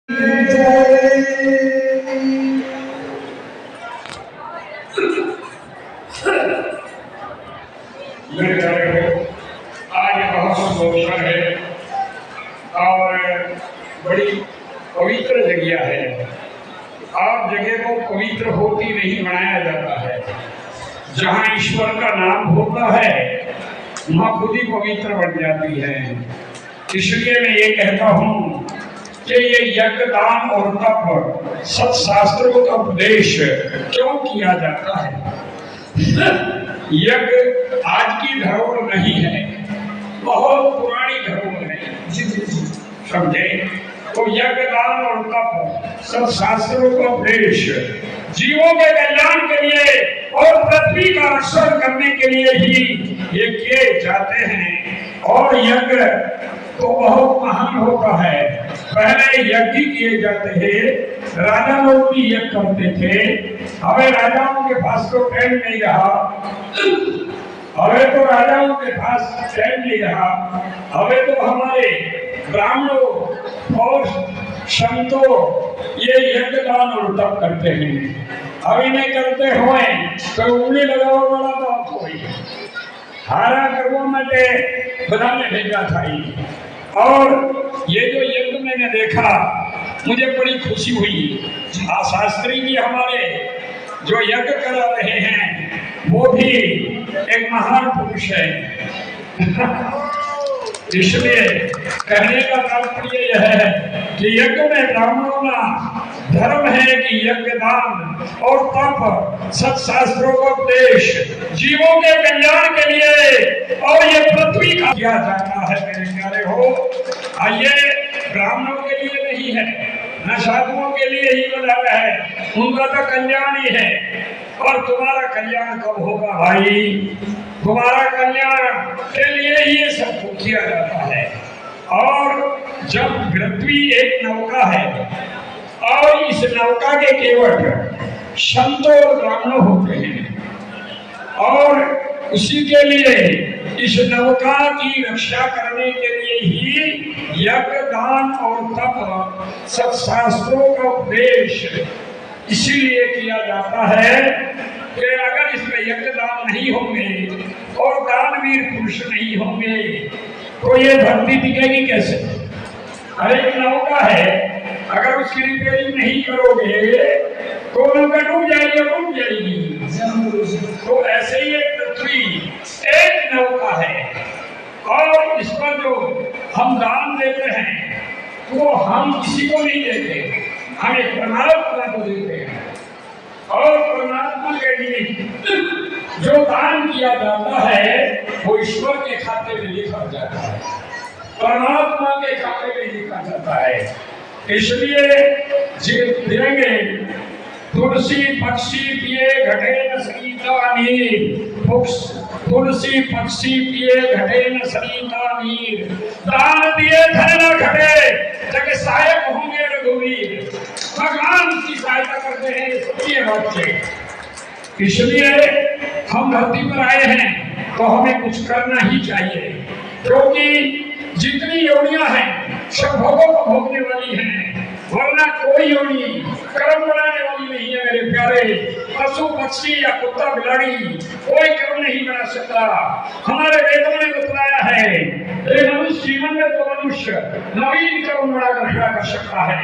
आज बहुत सुंदर है और बड़ी पवित्र जगह है। और जगह को पवित्र होती नहीं बनाया जाता है। जहाँ ईश्वर का नाम होता है वहाँ खुद ही पवित्र बन जाती है। इसलिए मैं ये कहता हूँ कि ये यज्ञ दान और तप सत्शास्त्रों का उपदेश क्यों किया जाता है। यज्ञ आज की धरोहर नहीं है, बहुत पुरानी धरोहर है। समझे? तो यज्ञ दान और तप सत्शास्त्रों का उपदेश जीवों के कल्याण के लिए और पृथ्वी का रक्षण करने के लिए ही ये किए जाते हैं। और यज्ञ तो बहुत महान होता है। पहले यज्ञ किए जाते थे, राजा लोग भी यज्ञ करते थे। हमें राजाओं के पास तो टाइम नहीं रहा, हमें तो राजाओं के पास टाइम नहीं रहा। हमें तो हमारे ब्राह्मणों और संतों ये यज्ञ दान और तप करते हैं। अभी नहीं करते हुए तो उंगली लगाओ बड़ा बात कोई हारा करवा मटे बनाने भेजा था। और ये जो यज्ञ मैंने देखा मुझे बड़ी खुशी हुई। शास्त्री जी हमारे जो यज्ञ करा रहे हैं वो भी एक महान पुरुष है। इसलिए कहने का तात्पर्य यह है कि यज्ञ में ब्राह्मणों का धर्म है कि यज्ञ दान और तप सत्शास्त्रों का उपदेश जीवों के कल्याण के लिए और ये पृथ्वी का किया जाता है। मेरे प्यारे हो, ये ब्राह्मणों के लिए नहीं है, न साधुओं के लिए ही बनाया है, उनका तो कल्याण ही है। और तुम्हारा कल्याण कब होगा भाई? तुम्हारा कल्याण के लिए ही ये सब किया जाता है। और जब पृथ्वी एक नौका है और इस नौका के केवल संतों और ब्राह्मण होते हैं और उसी के लिए इस नौका की रक्षा करने के लिए ही यज्ञ दान और तप सत्शास्त्रों का उपदेश इसीलिए किया जाता है कि अगर इसमें यज्ञ दान नहीं होंगे और दानवीर पुरुष नहीं होंगे तो ये धरती टिकेगी कैसे? अरे एक नौका है, अगर उसकी रिपेयरिंग नहीं करोगे तो नौका डूब जाएगी। तो ऐसे ही एक पृथ्वी एक नौका है और इस पर जो हम दान देते हैं वो हम किसी को नहीं देते, हमें परमात्मा को देते हैं। और परमात्मा के लिए जो दान किया जाता है वो ईश्वर के खाते में लिखा जाता है, परमात्मा के खाते में लिखा जाता है। इसलिए देंगे तुलसी पक्षी पिए घटे न सरिता नीर, तुलसी पक्षी पिए घटे न सरिता नीर, दान दिए धन न घटे जग सहायक होंगे रघुवीर। भगवान की सहायता करते हैं ये बच्चे। इसलिए हम धरती पर आए हैं तो हमें कुछ करना ही चाहिए, क्योंकि जितनी योनियां हैं सब भोगों को भोगने वाली हैं, वरना कोई योनि कर्म बनाने वाली नहीं है। मेरे प्यारे, पशु पक्षी या कुत्ता बिलाड़ी कोई कर्म नहीं बना सकता। हमारे वेदों ने बतलाया है मनुष्य जीवन में तो मनुष्य नवीन कर्म बनाकर खड़ा कर सकता है।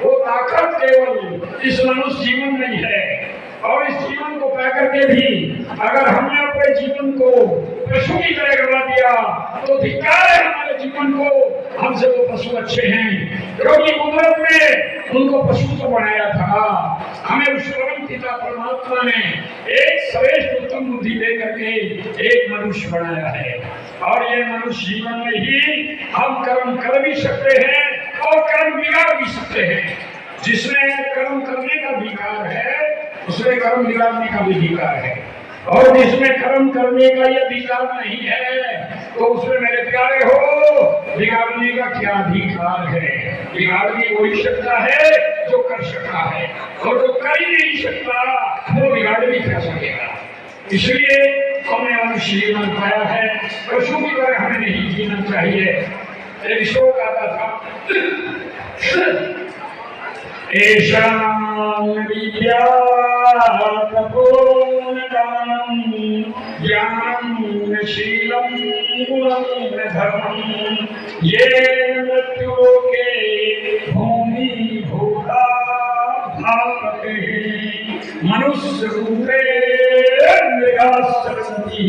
वो ताकत केवल इस मनुष्य जीवन में ही है। और इस जीवन को पाकर के भी अगर हमने अपने जीवन को पशु की तरह करवा दिया तो धिक्कार है हमारे जीवन को। हमसे वो पशु अच्छे हैं क्योंकि कुदरत ने उनको पशु को बनाया था। हमें उस परम पिता परमात्मा ने एक श्रेष्ठ उत्तम बुद्धि दे करके एक मनुष्य बनाया है। और ये मनुष्य जीवन में ही हम कर्म कर भी सकते हैं और कर्म बिगाड़ भी सकते हैं। जिसमें कर्म करने का अधिकार है उसमें कर्म बिगाड़ने का भी अधिकार है, और जिसमें कर्म करने का ये अधिकार नहीं है तो उसमें मेरे प्यारे हो बिगाड़ने का क्या अधिकार है? बिगाड़ भी वही सकता है जो कर सकता है, और जो कर ही नहीं सकता वो बिगाड़ भी कर सकेगा। इसलिए हमने मनुष्य जीवन पाया है, पशु की तरह हमें नहीं जीना चाहिए। एक शोक आता था एषां विद्या तपोदानं ज्ञानं शीलं गुणं धर्मं ये मृत्युलोके भूमि भूता भावते मनुष्य रूपे मृगाश्चरन्ति।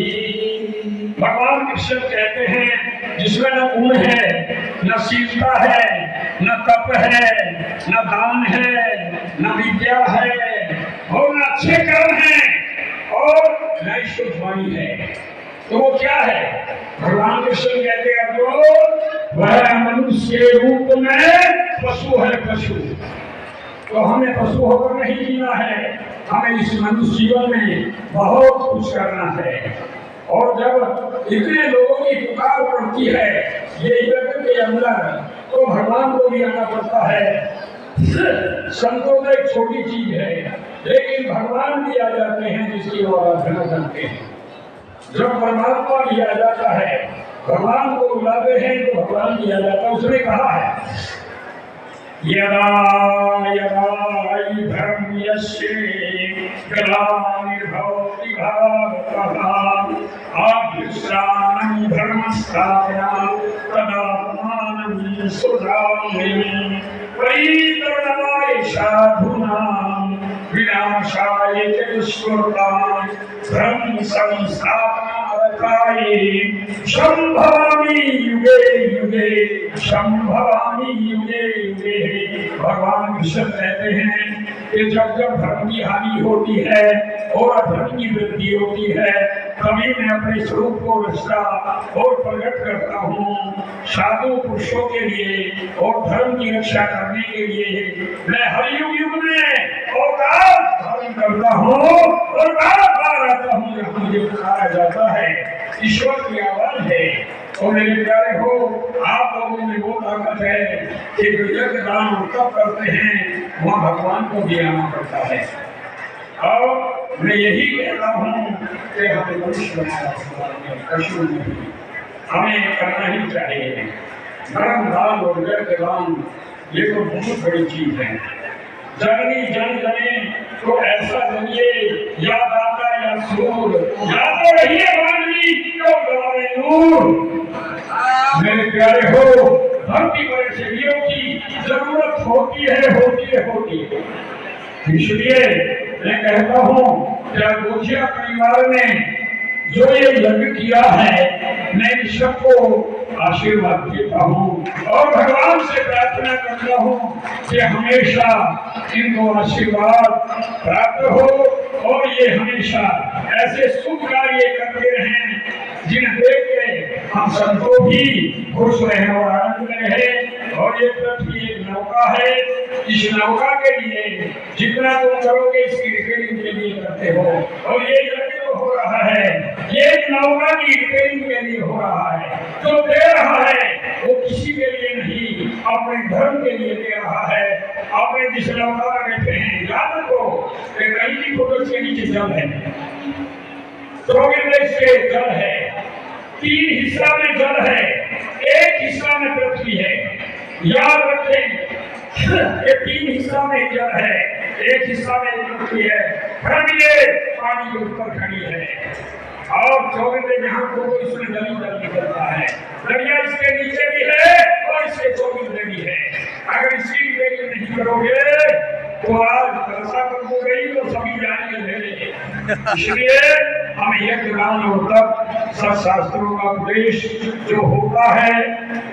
भगवान कृष्ण कहते हैं जिसमें न गुण है, न शीलता है, न तप है, न दान है, न विद्या है और न अच्छे कर्म है और न शुद्ध वाणी है, तो वो क्या है? भगवान कृष्ण कहते हैं जो वह मनुष्य के रूप में पशु है। पशु तो हमें पशु होकर नहीं जीना है, हमें इस मनुष्य जीवन में बहुत कुछ करना है। और जब इतने लोगों की पुकार पड़ती है ये यज्ञ के अंदर, तो भगवान को भी आना पड़ता है। संतों में एक छोटी चीज है, लेकिन भगवान भी आ जाते हैं जिसकी वो आराधना करते हैं। जब परमात्मा भी आ जाता है, भगवान को बुलाते हैं तो भगवान भी आ जाता है। उसने कहा है यदा यदा धर्मस्य ग्लानिर्भवति भारतः अभ्युत्थानं धर्मस्थापनाय तदात्मानं सुधाम्यहं परित्राणाय साधूनां विनाशाय च दुष्कृतां धर्म संस्थापनार्थाय संभवामि युगे युगे, संभवामि युगे युगे। भगवान कृष्ण कहते हैं कि जब जब धर्म की हानि होती है और अधर्म की वृद्धि होती है, तभी मैं अपने स्वरूप को रचता और प्रकट करता हूँ साधु पुरुषों के लिए और धर्म की रक्षा करने के लिए। मैं हर युग युग में अवतार धारण करता हूँ और बार बार आता हूँ जहाँ मुझे पुकारा जाता है। ईश्वर की आवाज है। और मेरे प्यारे हो, आप लोगों में वो ताकत है कि जो यज्ञ दान तप करते हैं वहाँ भगवान को भी आना पड़ता है। और मैं यही कहता हूँ कि हमें मनुष्य बनाया पशु नहीं, हमें करना ही चाहिए। धर्म दान और यज्ञ दान ये तो बहुत बड़ी चीज है। जननी जन जने तो ऐसा जनिए या दाता या सूर या तो रहिए मानवी क्यों गवाए नूर। मेरे प्यारे हो, भक्ति परिचर्यों की जरूरत होती है। इसलिए मैं कहता हूँ गोचिया परिवार ने जो ये यज्ञ किया है, मैं सबको आशीर्वाद देता हूँ और भगवान से प्रार्थना करता हूँ कि हमेशा इनको आशीर्वाद प्राप्त हो और ये हमेशा ऐसे शुभ कार्य करते रहें जिन्हें देख के हम सबको भी खुश रहे और आनंद में रहे। और ये पृथ्वी एक नौका है, इस नौका के लिए जितना तुम करोगे इसकी रिपेयरिंग के लिए करते हो। और ये यज्ञ हो रहा है, ये नौका की रिपेयरिंग के लिए हो रहा है। जो दे रहा है वो किसी के लिए नहीं, अपने धर्म के लिए दे रहा है। आपने जिस नौका में बैठे हैं याद रखो कि कहीं की फोटो के नीचे जल है, से जल है, 3 हिस्सा में जल है, 1 हिस्सा में पृथ्वी है। याद रखें ये 3 हिस्सा में जल है, 1 हिस्सा में पृथ्वी है। फिर ये पानी के ऊपर खड़ी है और 24 जहां को इसमें जली निकलता है। दरिया इसके नीचे भी है और इसके 24 भी है। अगर इसकी रिपेयरिंग नहीं करोगे तो आज तरसा कर हो गई तो सभी जाएंगे मेरे। इसलिए हम यज्ञ दान और तप सब शास्त्रों का उपदेश जो होता है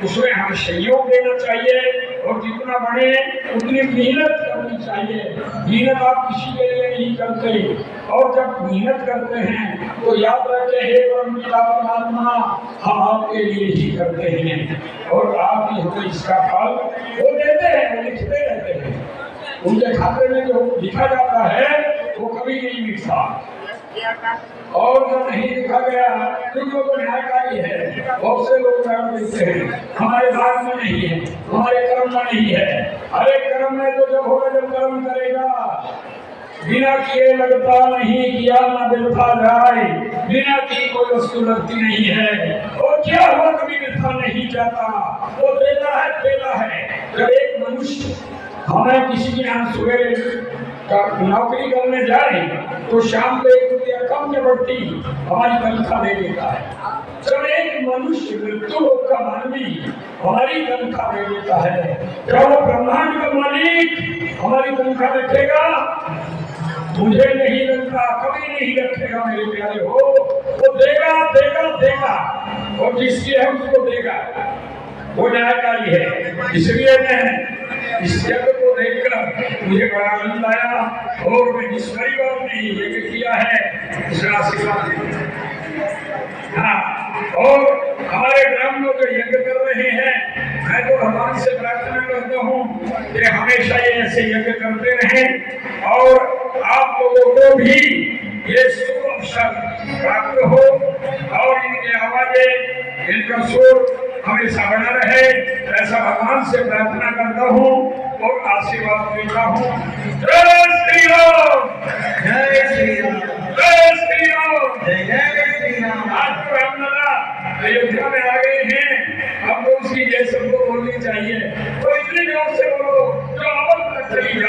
उसमें हमें सहयोग देना चाहिए और जितना बने उतनी मेहनत करनी चाहिए। मेहनत आप किसी के लिए नहीं करते और जब मेहनत करते हैं तो याद रखें हे परमपिता परमात्मा हम आपके लिए ही करते हैं और आप ही हमें इसका फल वो देते हैं, वो लिखते रहते हैं। उनके खाते में जो लिखा जाता है वो कभी नहीं मिटता और जो नहीं लिखा गया क्योंकि वो न्यायकारी है। बहुत से लोग देते हैं हमारे भाग में नहीं है, हमारे कर्म में नहीं है। अरे कर्म में तो जब होगा जब कर्म करेगा, बिना किए लगता नहीं, किया ना बिरथा जाए, बिना की कोई वस्तु लगती नहीं है और क्या हुआ कभी बिरथा नहीं जाता। वो देता है जब एक मनुष्य हमें किसी के यहाँ सवेरे नौकरी करने जाए तो शाम को 1 रुपया कम के बढ़ती हमारी तनख्वाह दे देता है। जब एक मनुष्य मृत्यु लोक का मानवी हमारी तनख्वाह दे देता है, क्या वो ब्रह्मांड का मालिक हमारी तनख्वाह रखेगा? मुझे नहीं रखा, कभी नहीं रखेगा मेरे प्यारे हो। वो देगा देगा देगा, और जिसकी है उसको देगा, वो न्यायकारी है। इसलिए मैं इस यज्ञ को देखकर मुझे बड़ा आनंद आया, और मैं जिस परिवार ने यज्ञ किया है उस आशीर्वाद। हाँ, और हमारे ग्राम में जो यज्ञ कर रहे हैं, मैं तो भगवान से प्रार्थना करता हूँ कि हमेशा ये ऐसे यज्ञ करते रहें, और आप लोगों को भी ये शुभ अवसर प्राप्त हो, और इनकी आवाजें, इनका सुर हमेशा बना रहे, ऐसा भगवान से प्रार्थना करता हूँ और आशीर्वाद देता हूँ। जय श्री राम, जय श्री राम, जय श्री राम, जय श्री राम। आज तो रामलला अयोध्या में आ गए हैं, अब तो उसकी जय सबको बोलनी चाहिए, तो इतनी जोर से बोलो जो अवध तक चली